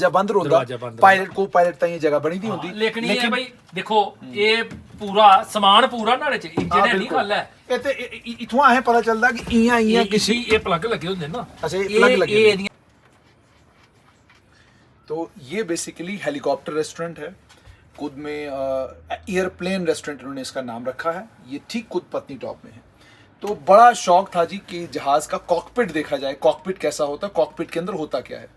जब बंद होता पायलट को पायलट ताईं जगह बनी दी होंदी लेकिन ये भाई देखो ये पूरा समान पूरा नाड़े च इंजन है नहीं खल है ਇਹ ਤੇ ਇਥੋਂ ਆਏ ਪਤਾ ਚੱਲਦਾ ਕਿ ਇਆਂ किसी ये प्लग लगे होंगे ना। अच्छा ये प्लग लगे। तो ये बेसिकली हेलीकॉप्टर रेस्टोरेंट है, खुद में एयरप्लेन रेस्टोरेंट उन्होंने इसका नाम रखा है। ये ठीक खुद पत्नी टॉप में है। तो बड़ा शौक था जी कि जहाज़ का कॉकपिट देखा जाए, कॉकपिट कैसा होता है, कॉकपिट के अंदर होता क्या है।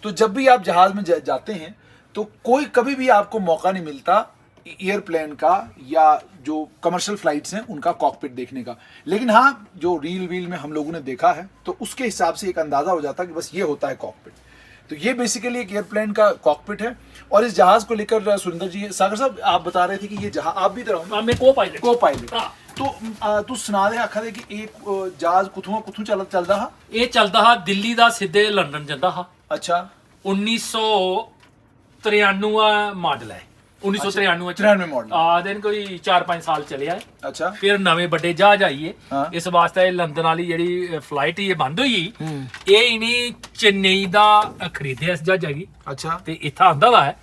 तो जब भी आप जहाज़ में जाते हैं तो कोई कभी भी आपको मौका नहीं मिलता एयरप्लेन का या जो कमर्शियल फ्लाइट्स हैं उनका कॉकपिट देखने का। लेकिन हाँ, जो रील वील में हम लोगों ने देखा है तो उसके हिसाब से एक अंदाज़ा हो जाता है कि बस ये होता है कॉकपिट। तो ये बेसिकली एक एयरप्लेन का कॉकपिट है। और इस जहाज़ को लेकर सुरेंद्र जी, सागर साहब आप बता रहे थे कि ये जहाज आप भी तरह मैं को पायलट तो तू सुना दे आखा दे कि एक जहाज कुथों चलदा हा। ये चलदा हा दिल्ली दा सीधे लंदन जंदा हा। अच्छा 1993 मॉडल है। 1993 मॉडल दिन कोई 4-5 साल चले आए। अच्छा फिर नवे बड़े जहाज आइए। हाँ। इस वास्ते लंदन वाली जेडी फ्लाइट ये बंद हुई ये इन्हीं चेन्नई दा खरीदे इस जहाजा की। अच्छा ते इत्था आंदा दा है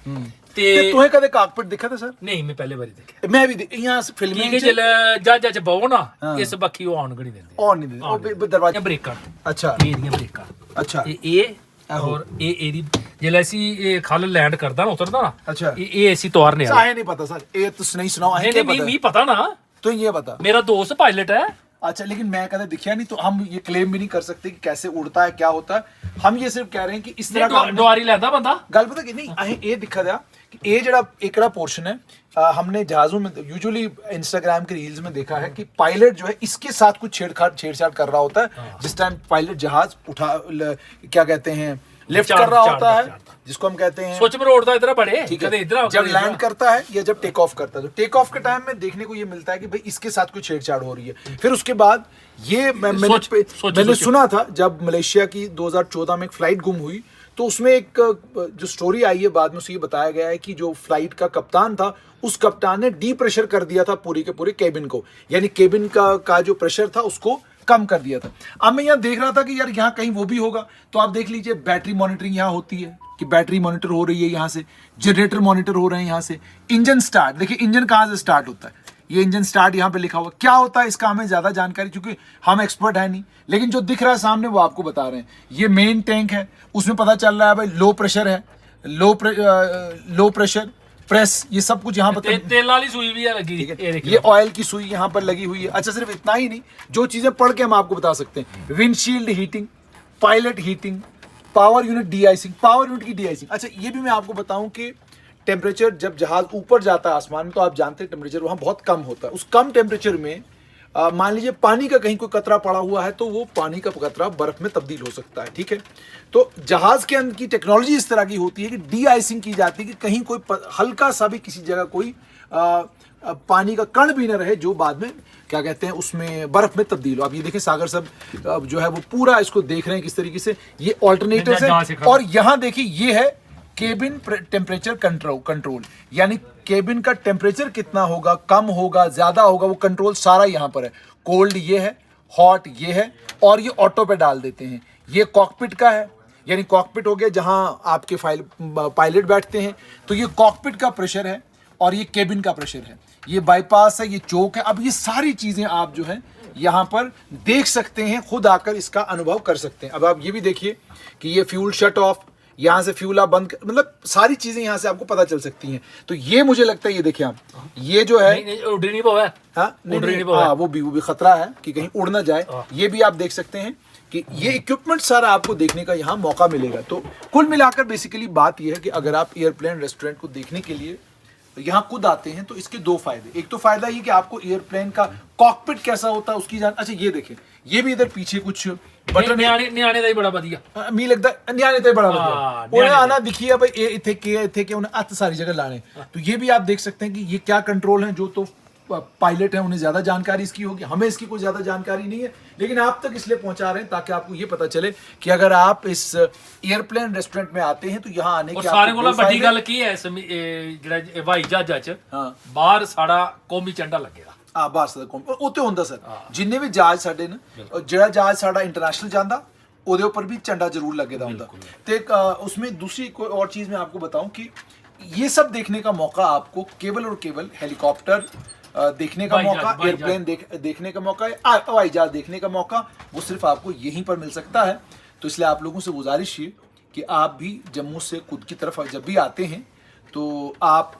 ते तुम्हें कदे कॉकपिट दिखा था सर? नहीं मैं पहले बारी देखा। मैं भी यहाँ फिल्म कि जल जहाजा च बहो ना इस बक्खी ओ ऑन नहीं देंदे। ऑन नहीं देंदे ओ दरवाजा ब्रेकां। अच्छा ये दी ब्रेकां। अच्छा ये और ये एदी जले सी ये खल लैंड करदा ना उतरदा ना। अच्छा ये ऐसी तौरने वाला है नहीं पता सर, ये तो नहीं सुनाओ है नहीं मी पता ना। तो ये बता मेरा दोस्त पायलट है। अच्छा लेकिन मैं कदे दिखा नहीं, तो हम ये क्लेम भी नहीं कर सकते कि कैसे उड़ता है क्या होता है। हम ये सिर्फ कह रहे हैं कि इस तरह का डुआरी लैंदा बंदा गल पता कि नहीं अहें ये दिखा दिया कि ये जड़ा एकड़ा पोर्शन है हमने जहाजों में यूजुअली इंस्टाग्राम के रील्स में देखा है कि पायलट जो है इसके साथ कुछ छेड़छाड़ कर रहा होता है। जिस टाइम पायलट जहाज उठा क्या कहते हैं लिफ्ट कर रहा होता है, जिसको हम कहते हैं सोच में रोड़ता इधर बड़े ठीक है, जब लैंड करता है या जब टेक ऑफ करता है। तो टेक ऑफ के टाइम में देखने को ये मिलता है कि भाई इसके साथ कोई छेड़छाड़ हो रही है। फिर उसके बाद ये मैंने सुना था जब मलेशिया की 2014 में एक फ्लाइट गुम हुई तो उसमें एक जो स्टोरी आई है बाद में उसे ये बताया गया है कि जो फ्लाइट का कप्तान था उस कप्तान ने डी प्रेशर कर दिया था पूरी के पूरे केबिन को, यानी केबिन का जो प्रेशर था उसको कम कर दिया था। अब मैं यहाँ देख रहा था कि यार यहाँ कहीं वो भी होगा, तो आप देख लीजिए बैटरी मॉनिटरिंग यहाँ होती है कि बैटरी मॉनिटर हो रही है, यहाँ से जनरेटर मॉनिटर हो रहे हैं, यहाँ से इंजन स्टार्ट, देखिए इंजन कहाँ से स्टार्ट होता है, ये इंजन स्टार्ट यहाँ पे लिखा हुआ। क्या होता है इसका हमें ज्यादा जानकारी क्योंकि हम एक्सपर्ट है नहीं, लेकिन जो दिख रहा है सामने वो आपको बता रहे हैं। ये मेन टैंक है, उसमें पता चल रहा है भाई लो प्रेशर है, लो प्रेशर प्रेस, ये सब कुछ यहाँ पर तेल वाली सुई भी है लगी है। ये ऑयल की सुई यहाँ पर लगी हुई है। अच्छा सिर्फ इतना ही नहीं, जो चीजें पढ़ के हम आपको बता सकते हैं, windshield heating, pilot heating, power unit D-icing, power unit की डी-आइसिंग। अच्छा ये भी मैं आपको बताऊं कि टेम्परेचर जब जहाज ऊपर जाता है आसमान में तो आप जानते हैं टेम्परेचर वहाँ बहुत कम होता है। उस कम टेम्परेचर में मान लीजिए पानी का कहीं कोई कतरा पड़ा हुआ है तो वो पानी का कतरा बर्फ में तब्दील हो सकता है। ठीक है, तो जहाज के अंदर की टेक्नोलॉजी इस तरह की होती है कि डी आइसिंग की जाती है कि कहीं कोई हल्का सा भी किसी जगह कोई पानी का कण भी न रहे जो बाद में क्या कहते हैं उसमें बर्फ में तब्दील हो। आप ये देखें सागर साहब जो है वो पूरा इसको देख रहे हैं किस तरीके से, ये ऑल्टरनेटर्स है। और यहाँ देखिए ये है केबिन टेम्परेचर कंट्रोल, यानी केबिन का टेम्परेचर कितना होगा, कम होगा, ज्यादा होगा, वो कंट्रोल सारा यहाँ पर है। कोल्ड ये है, हॉट ये है, और ये ऑटो पे डाल देते हैं। ये कॉकपिट का है, यानी कॉकपिट हो गया जहां आपके पायलट बैठते हैं, तो ये कॉकपिट का प्रेशर है और ये केबिन का प्रेशर है। ये बाईपास है, ये चोक है। अब ये सारी चीजें आप जो है यहाँ पर देख सकते हैं, खुद आकर इसका अनुभव कर सकते हैं। अब आप ये भी देखिए कि ये फ्यूल शट ऑफ, यहाँ से फ्यूल आप बंद, मतलब सारी चीजें यहाँ से आपको पता चल सकती हैं। तो ये मुझे लगता है ये देखिए आप, ये जो है वो भी खतरा है कि कहीं उड़ ना जाए। ये भी आप देख सकते हैं कि ये इक्विपमेंट सारा आपको देखने का यहाँ मौका मिलेगा। तो कुल मिलाकर बेसिकली बात ये है कि अगर आप एयरप्लेन रेस्टोरेंट को देखने के लिए यहाँ खुद आते हैं तो इसके दो फायदे। एक तो फायदा ये कि आपको एयरप्लेन का कॉकपिट कैसा होता है उसकी जान। अच्छा ये देखें, ये भी इधर पीछे कुछ बटन न्याणे दा बड़ा बढ़िया मी लगता न्याणे ते बड़ा बढ़िया उन्हें आना दिखिए भाई ये इथे के उन्हें अत सारी जगह लाने। तो ये भी आप देख सकते हैं कि ये क्या कंट्रोल है। जो तो पायलट है उन्हें ज्यादा जानकारी इसकी होगी, हमें इसकी कोई ज्यादा जानकारी नहीं है, लेकिन आप तक इसलिए पहुंचा रहे हैं ताकि आपको ये पता चले कि अगर आप इस एयरप्लेन रेस्टोरेंट में आते हैं तो यहाँ आने की सारे कोला बड़ी गल की है जेड़ा हवाई जहाज च बाहर साड़ा कौमी झंडा लगेगा। बाहर साड़ा कौमी उत्ते हुंदा सर, जिन्ने भी जहाज साडे ना, जेड़ा जहाज साड़ा इंटरनेशनल जांदा ਉਹਦੇ ਉੱਪਰ ਵੀ ਝੰਡਾ ਜ਼रूर लगेदा ਹੁੰਦਾ ਤੇ उसमें दूसरी कोई और चीज़ मैं आपको बताऊं कि ये सब देखने का मौका आपको केवल और केवल हेलीकॉप्टर देखने का मौका, एयरप्लेन देखने का मौका, हवाई जहाज देखने का मौका वो सिर्फ आपको यहीं पर मिल सकता है। तो इसलिए आप लोगों से गुजारिश है कि आप भी जम्मू से कुद की तरफ जब भी आते हैं तो आप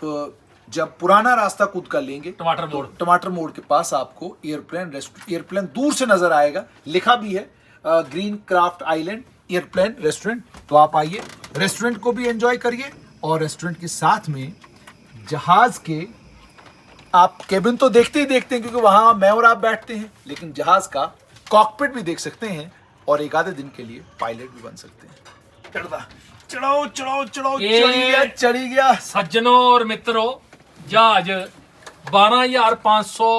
जब पुराना रास्ता कूद कर लेंगे टमाटर मोड़ के पास आपको एयरप्लेन दूर से नजर आएगा, लिखा भी है green craft island airplane restaurant. तो आप आइए, रेस्टोरेंट को भी एंजॉय करिए और रेस्टोरेंट के साथ में जहाज के आप केबिन तो देखते ही देखते हैं क्योंकि वहां मैं और आप बैठते हैं, लेकिन जहाज का कॉकपिट भी देख सकते हैं और एक आधे दिन के लिए पायलट भी बन सकते हैं। चढ़ाओ चढ़ाओ चढ़ाओ, चढ़ी गया सज्जनों और मित्रों, जहाज 12,500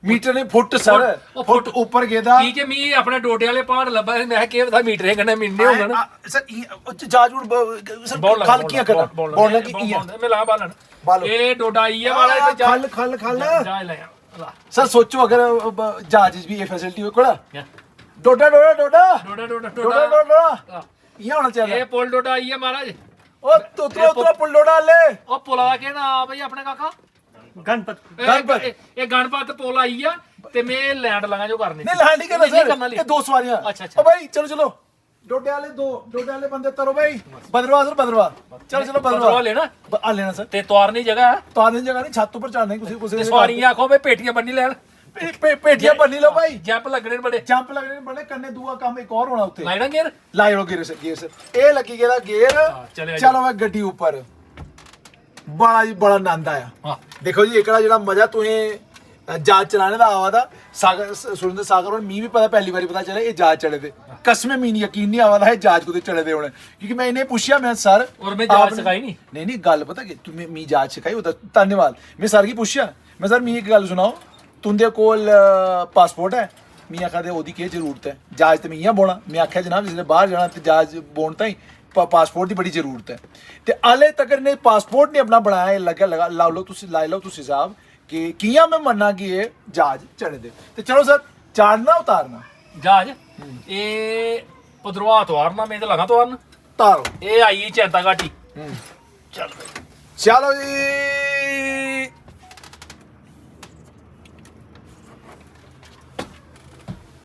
मीटर ने फुट सर फुट ऊपर गेदा ठीक है। मी अपने डोडे वाले पहाड़ लब्बा मैं के बता मीटर कने मिलने होगा सर जहाज सर खाल किया करना बोलना कि मैं ला बालन ए डोडा आई है वाला खाल खाल खाल सर सोचो अगर जहाज भी ये फैसिलिटी हो कोड़ा डोडा डोडा डोडा डोडा डोडा डोडा डोडा ये होना चाहिए। ए पुल डोडा आई है महाराज, ओ तो उतरो पुल डोडा ले ओ पुला के ना भाई अपने काका गणपत ये गणपत पुल आई है ते मैं लैंड लगा जो करने नहीं लैंड नहीं करना सर, ये दो सवारियां। अच्छा ओ भाई चलो चलो डोडे वाले बंदे तरो भाई बदरवा सर बदरवा चलो बदरवा लेना आ लेना सर ते तोरनी जगह है, तोरनी जगह नहीं छत ऊपर चढ़ने कुछ सवारियां आखो भाई पेटियां बन्नी लैन पेटियां बन्नी लो भाई, जंप लगने बड़े कन्ने दूआ काम एक और होना उत्ते लाइना गेयर लाइनो गेयर सर ए लगी गेदा गेयर चलो मैं गड्डी ऊपर बड़ा जी बड़ा आनंद आया। देखो जी एकड़ा जेड़ा मजा तुहें जहाज चलाने दा आवा था सागर सुरेंद्र सागर और मी भी पता पहली बारी पता चला ये जहाज चढ़े थे, कसमें मी यकीन नहीं आवा था जहाज को चढ़े थे होने क्योंकि मैं इन्हें पूछया मैं सर और मैं जहाज सिखाई नहीं गल पता कि तुम्हें मी जहाज सिखाई होता धन्यवाद। मैं सर की पूछया मैं सर मी एक गल सुनाओ तुंदे कोल पासपोर्ट है? मी आखा दे ओदी केह् जरूरत है, जहाज ते मैं इयां बौना। मैं आख्या जनाब जिसले बाहर जाना ते जहाज बौन ताईं पासपोर्ट की बड़ी जरूरत है ते आले तक ने पासपोर्ट नहीं अपना बनाया। लगा लाई लो तुसी हिसाब कि कियां मैं मन्ना कि ये जहाज चढ़े दे। ते चलो सर चाड़ना उतारना जहाज ए पदरवा उतारना मैं तो लगा उतारना तारो ए आई चैता घाटी चलो जी